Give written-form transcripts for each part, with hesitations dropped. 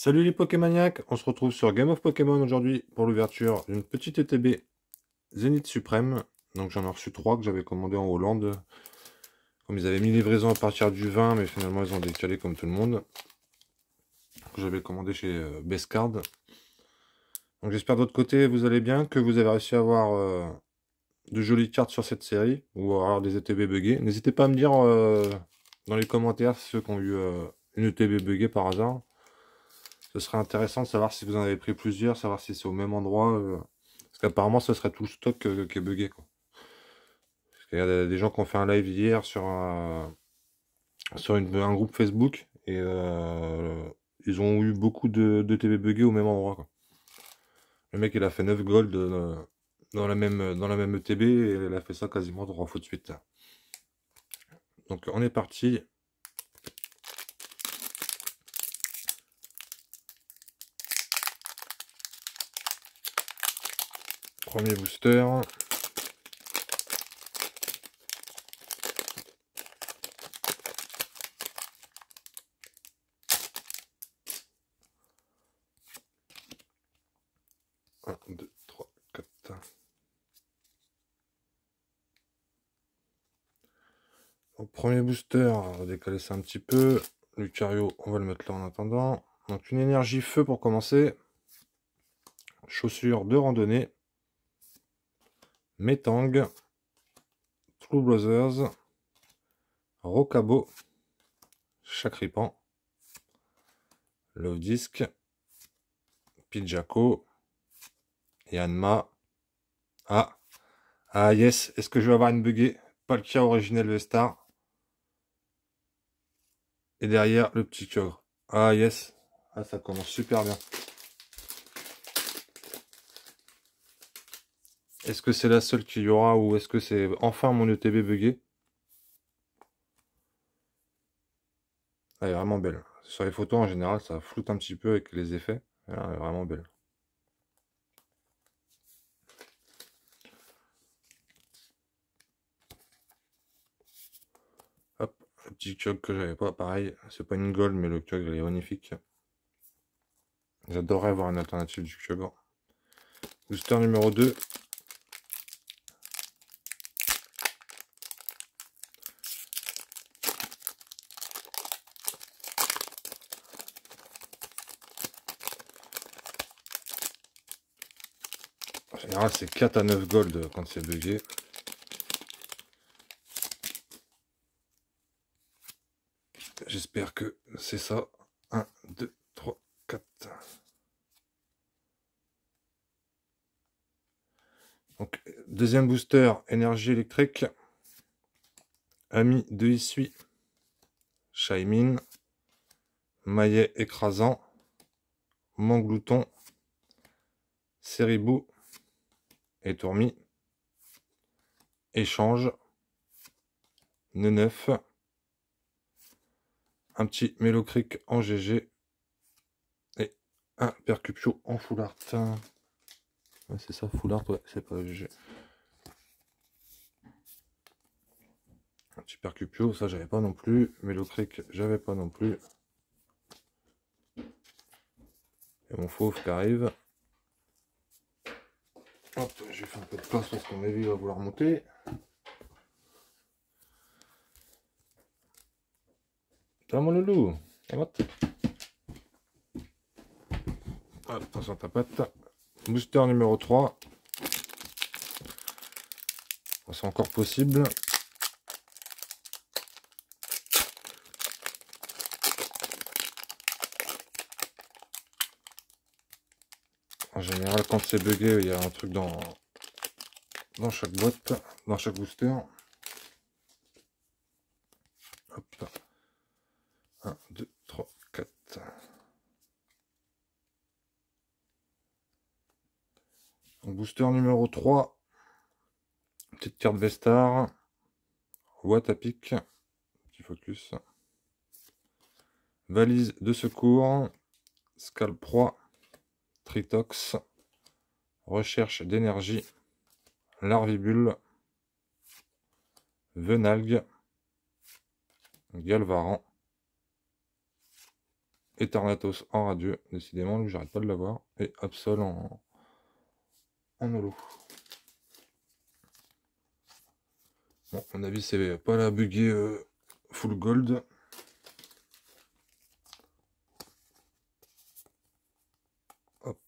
Salut les Pokémaniacs, on se retrouve sur Game of Pokémon aujourd'hui pour l'ouverture d'une petite ETB Zénith Suprême. Donc j'en ai reçu 3 que j'avais commandé en Hollande. Comme ils avaient mis livraison à partir du 20, mais finalement ils ont décalé comme tout le monde. Que j'avais commandé chez Bestcard. Donc j'espère de votre côté vous allez bien, que vous avez réussi à avoir de jolies cartes sur cette série, ou alors des ETB buggées. N'hésitez pas à me dire dans les commentaires ceux qui ont eu une ETB buggée par hasard. Ce serait intéressant de savoir si vous en avez pris plusieurs, savoir si c'est au même endroit. Parce qu'apparemment, ce serait tout le stock qui est buggé, quoi. Parce qu'il y a des gens qui ont fait un live hier sur un groupe Facebook. Et ils ont eu beaucoup de TV buggés au même endroit, quoi. Le mec, il a fait 9 gold dans la même ETB. Et il a fait ça quasiment 3 fois de suite. Donc, on est parti. Premier booster. Un, deux, trois, quatre. Donc, premier booster, on va décaler ça un petit peu. Lucario, on va le mettre là en attendant. Donc une énergie feu pour commencer. Chaussures de randonnée. Metang. True Brothers. Rocabo. Chakripan. Love Disc. Pidjaco. Yanma. Ah yes, est-ce que je vais avoir une buggée? Palkia originel Vestar. Et derrière le petit Kyogre. Ah yes. Ah, ça commence super bien. Est-ce que c'est la seule qu'il y aura ou est-ce que c'est enfin mon ETB buggé? Elle est vraiment belle. Sur les photos en général ça floute un petit peu avec les effets. Elle est vraiment belle. Hop, le petit Kyogre que j'avais pas, pareil. C'est pas une gold mais le Kyogre il est magnifique. J'adorerais avoir une alternative du Kyogre. Booster numéro 2. En général, c'est 4 à 9 gold quand c'est bugué. J'espère que c'est ça. 1, 2, 3, 4. Donc, deuxième booster, énergie électrique. Ami de Issui. Shaymin. Maillet écrasant. Manglouton. Seribou. Et Tourmi. Échange. Neuf. Un petit Mélocric en GG. Et un Percupio en full art. Ouais, c'est ça, full art, ouais, c'est pas GG. Un petit Percupio, ça j'avais pas non plus. Mélocric, j'avais pas non plus. Et mon fauve qui arrive. Hop, j'ai fait un peu de place parce qu'on il va vouloir monter. Tiens mon loulou. Hop, attention ta patte. Booster numéro 3. C'est encore possible. En général, quand c'est bugué, il y a un truc dans chaque boîte, dans chaque booster. Hop. 1, 2, 3, 4. Donc, booster numéro 3. Petite carte Vestar. Watt à pic. Petit focus. Valise de secours. Scalproie. Tritox. Recherche d'énergie. Larvibule. Venalgue. Galvaran. Eternatus en radieux, décidément, lui j'arrête pas de l'avoir. Et Absol en holo. Bon, à mon avis, c'est pas la bugger full gold. Hop.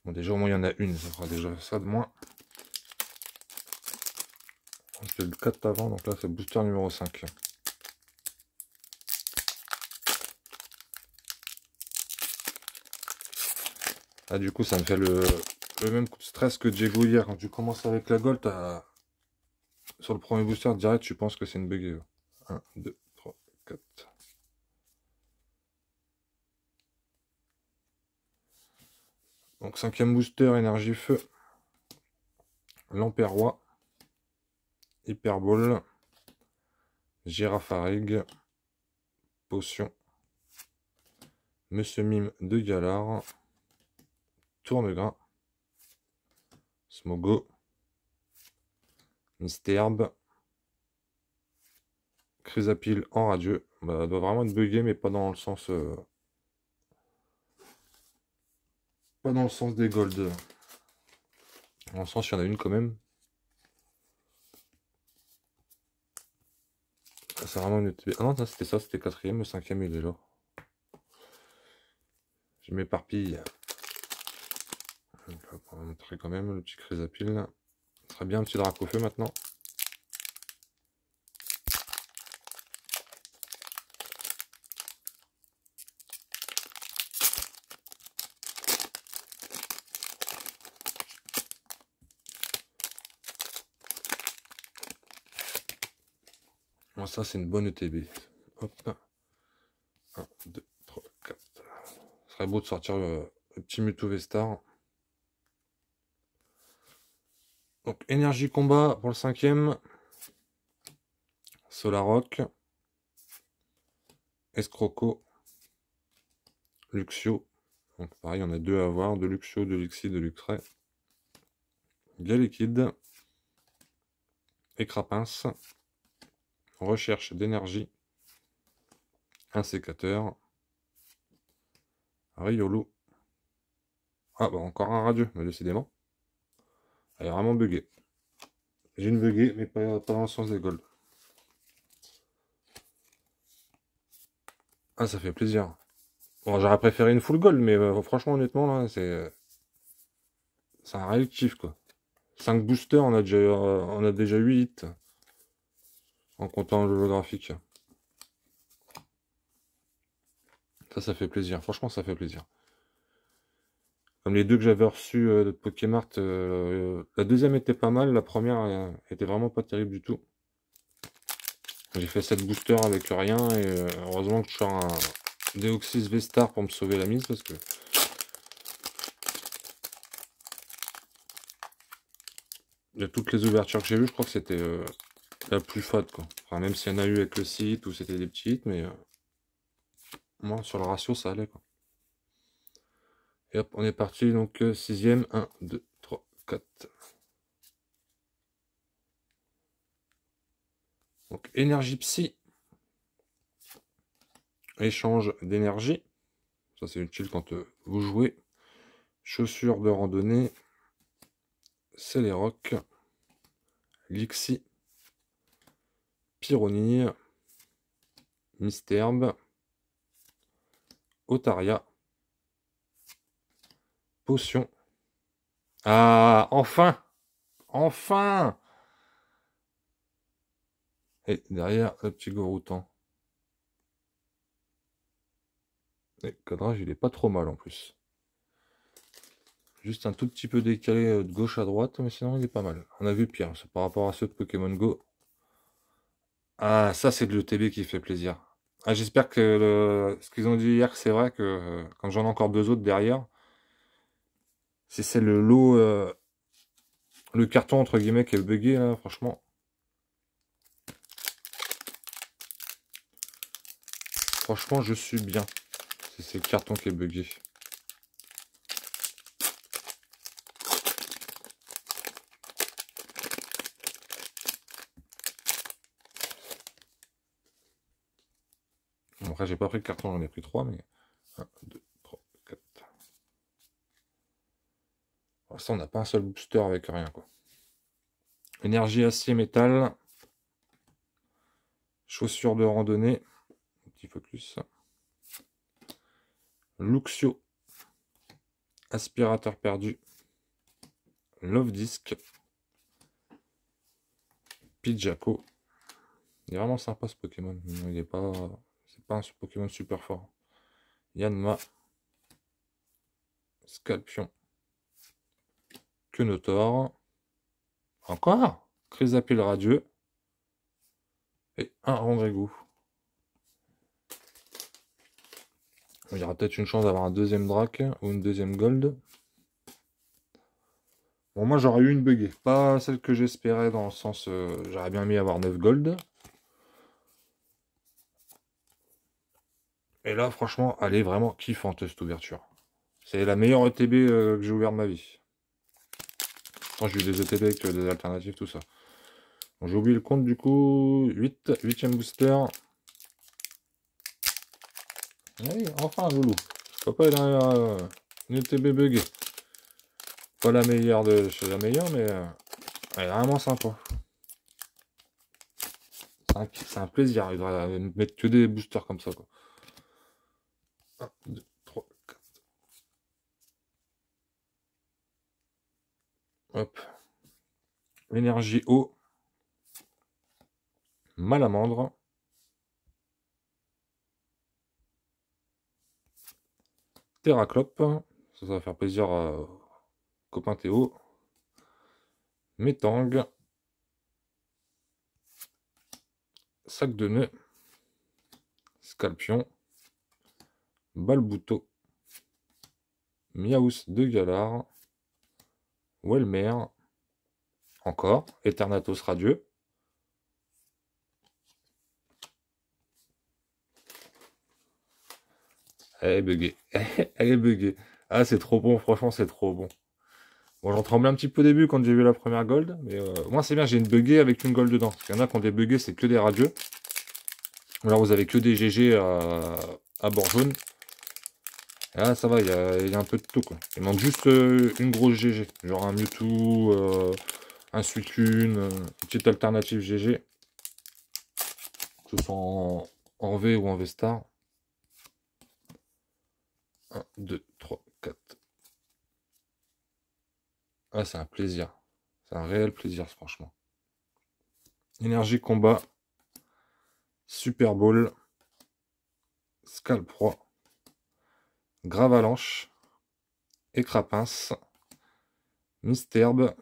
Bon, déjà, au moins, il y en a une. Ça fera déjà ça de moins. C'était le 4 avant, donc là, c'est booster numéro 5. Ah, du coup, ça me fait le même coup de stress que Diego hier. Quand tu commences avec la gold, sur le premier booster, direct, tu penses que c'est une buggée. 1, 2, 3, 4. Donc, 5e booster, énergie feu. Lampère roi. Hyperball. Girafarig. Potion. Monsieur Mime de Galar. Tournegrain. Smogo. Mystherbe. Chrysapile en radieux. Bah, elle doit vraiment être buggée, mais pas dans le sens... pas dans le sens des gold. Dans le sens, il y en a une quand même. C'est vraiment une... Ah non, c'était ça, c'était 4e, le 5e il est là. Je m'éparpille. On va montrer quand même le petit Chrysapile. Ce serait bien un petit Dracofeu maintenant. Bon, ça, c'est une bonne ETB. Hop. 1, 2, 3, 4. Ce serait beau de sortir le petit Mewtwo Vestar. Donc, énergie combat pour le 5e. Solaroc. Escroco. Luxio. Donc, pareil, il y en a 2 à avoir. De Luxio, de Lixie, de Luxray. Galekid. Écrapince. Recherche d'énergie. Un sécateur. Riolo. Ah bah encore un radieux, mais décidément. Elle est vraiment buggée. J'ai une buggée, mais pas dans le sens des gold. Ah, ça fait plaisir. Bon, j'aurais préféré une full gold, mais franchement, honnêtement, là, c'est un réel kiff, quoi. 5 boosters, on a déjà 8 hits. En comptant le holographique. Ça fait plaisir. Franchement, ça fait plaisir. Comme les deux que j'avais reçus de Pokémart, la deuxième était pas mal, la première était vraiment pas terrible du tout. J'ai fait 7 boosters avec rien et heureusement que je sors un Deoxys V-Star pour me sauver la mise parce que de toutes les ouvertures que j'ai vues, je crois que c'était la plus fade quoi. Enfin, même s'il y en a eu avec le site ou c'était des petits hits, mais moi sur le ratio ça allait quoi. Et hop, on est parti donc 6ème, 1, 2, 3, 4. Donc énergie psy. Échange d'énergie. Ça c'est utile quand vous jouez. Chaussures de randonnée. Céléroc. Lixie. Pyronille. Mystherbe. Otaria. Potion. Ah, enfin! Enfin! Et derrière, le petit Goroutan. Et le cadrage, il est pas trop mal en plus. Juste un tout petit peu décalé de gauche à droite, mais sinon il est pas mal. On a vu pire, c'est par rapport à ceux de Pokémon Go. Ah, ça c'est de l'ETB qui fait plaisir. Ah, j'espère que ce qu'ils ont dit hier, c'est vrai que quand j'en ai encore 2 autres derrière, si c'est le lot, le carton entre guillemets qui est bugué, là, franchement. Franchement, je suis bien. Si c'est le carton qui est bugué. Bon, après, j'ai pas pris de carton, j'en ai pris 3, mais 1, 2, 3, 4. Pour l'instant, on n'a pas un seul booster avec rien, quoi. Énergie acier métal. Chaussures de randonnée. Petit focus. Luxio. Aspirateur perdu. Love Disc. Pidjaco. Il est vraiment sympa ce Pokémon. Il est pas. C'est pas un Pokémon super fort. Yanma. Scalpion. Quenotor. Encore Chrysapile radieux. Et un Rondragou. Il y aura peut-être une chance d'avoir un deuxième Drac ou une deuxième Gold. Bon, moi j'aurais eu une buggée. Pas celle que j'espérais dans le sens. J'aurais bien mis avoir 9 Gold. Et là, franchement, elle est vraiment kiffante cette ouverture. C'est la meilleure ETB que j'ai ouvert de ma vie. Quand j'ai eu des ETB avec des alternatives, tout ça. Bon, j'ai oublié le compte du coup. 8e booster. Oui, enfin, loulou. Papa, il a une ETB buggée. Pas la meilleure de chez la meilleure, mais elle est vraiment sympa. C'est un plaisir. Il devrait mettre que des boosters comme ça, quoi. 1, 2, 3, 4. Hop. Énergie eau. Malamandre. Terraclope. Ça va faire plaisir à copain Théo. Métang. Sac de nœuds. Scalpion. Balbouto. Miaus de Galar. Welmer. Encore. Eternatos radieux. Elle est buggée. Elle est buggée. Ah, c'est trop bon. Franchement, c'est trop bon. Bon, j'en tremblais un petit peu au début quand j'ai vu la première gold. Mais moi, c'est bien. J'ai une buggée avec une gold dedans. Parce qu'il y en a qui ont des buggés, c'est que des radieux. Alors, vous avez que des GG à bord jaune. Et là, ça va. Il y a un peu de tout, quoi. Il manque juste une grosse GG. Genre un Mewtwo, un Suicune, une petite alternative GG. Que ce soit en V ou en V-Star. 1, 2, 3, 4. Ah, c'est un plaisir. C'est un réel plaisir, franchement. Énergie combat. Super Ball. Scalp-Roi. Gravalanche. Écrapince. Misterbe.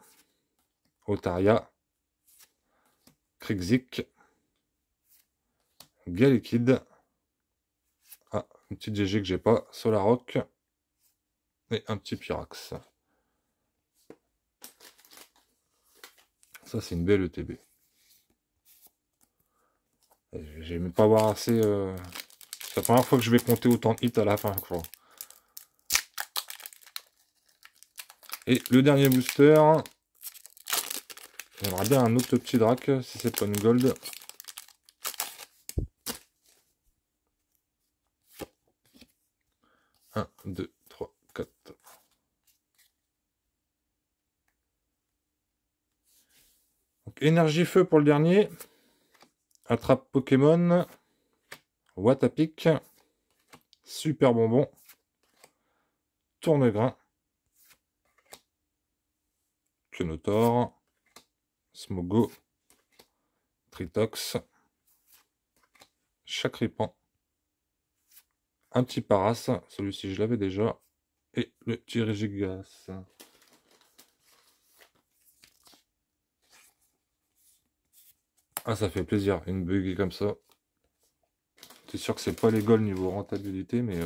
Otaria. Krixik. Galekid. Ah, une petite GG que j'ai pas. Solaroc. Et un petit Pyrax. Ça, c'est une belle ETB. J'ai même pas voir assez. C'est la première fois que je vais compter autant de hits à la fin, je crois. Et le dernier booster. J'aimerais bien un autre petit drac, si c'est pas une gold. Un, 2, 3, 4. Donc, énergie feu pour le dernier. Attrape Pokémon. Watapic. Super bonbon. Tournegrain. Quenotor. Smogo. Tritox. Chakripan. Un petit Paras. Celui-ci, je l'avais déjà. Et le petit Régigas. Ah, ça fait plaisir. Une buggée comme ça. C'est sûr que c'est pas les goals niveau rentabilité, mais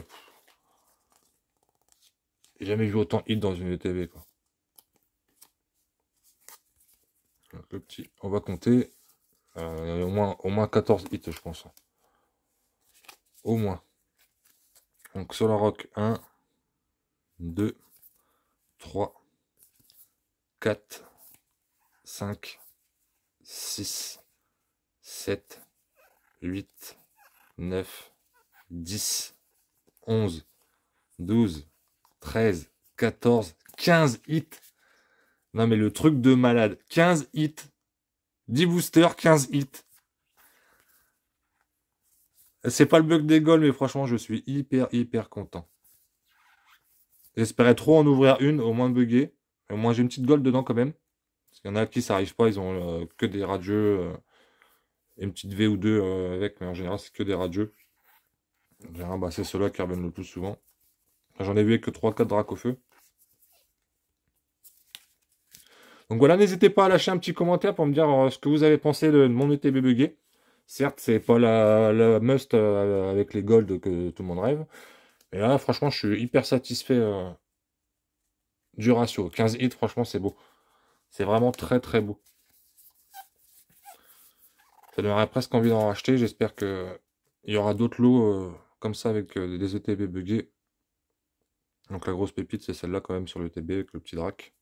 j'ai jamais vu autant hit dans une ETB, quoi. Donc, le petit, on va compter. Il y a au moins 14 hits, je pense. Au moins. Donc Solaroc 1, 2, 3, 4, 5, 6, 7, 8, 9, 10, 11, 12, 13, 14, 15 hits. Non mais le truc de malade. 15 hits. 10 boosters, 15 hits. C'est pas le bug des goals, mais franchement, je suis hyper content. J'espérais trop en ouvrir une, au moins bugger. Au moins, j'ai une petite gold dedans quand même. Parce qu'il y en a qui ça arrive pas, ils ont que des radieux. Et une petite V ou deux avec, mais en général, c'est que des radieux. En général, bah, c'est ceux-là qui reviennent le plus souvent. J'en ai vu que 3-4 dracs au feu. Donc voilà, n'hésitez pas à lâcher un petit commentaire pour me dire ce que vous avez pensé de mon ETB buggé. Certes, c'est pas la must avec les golds que tout le monde rêve. Mais là, franchement, je suis hyper satisfait du ratio. 15 hits, franchement, c'est beau. C'est vraiment très beau. Ça donnerait presque envie d'en racheter. J'espère qu'il y aura d'autres lots comme ça avec des ETB buggés. Donc la grosse pépite, c'est celle-là quand même sur le ETB avec le petit drac.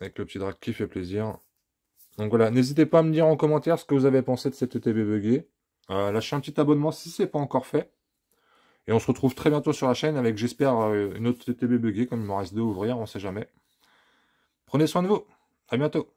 Avec le petit drac qui fait plaisir. Donc voilà, n'hésitez pas à me dire en commentaire ce que vous avez pensé de cette ETB buggée. Lâchez un petit abonnement si ce n'est pas encore fait. Et on se retrouve très bientôt sur la chaîne avec, j'espère, une autre ETB buggée, comme il m'en reste deux à ouvrir, on ne sait jamais. Prenez soin de vous. À bientôt.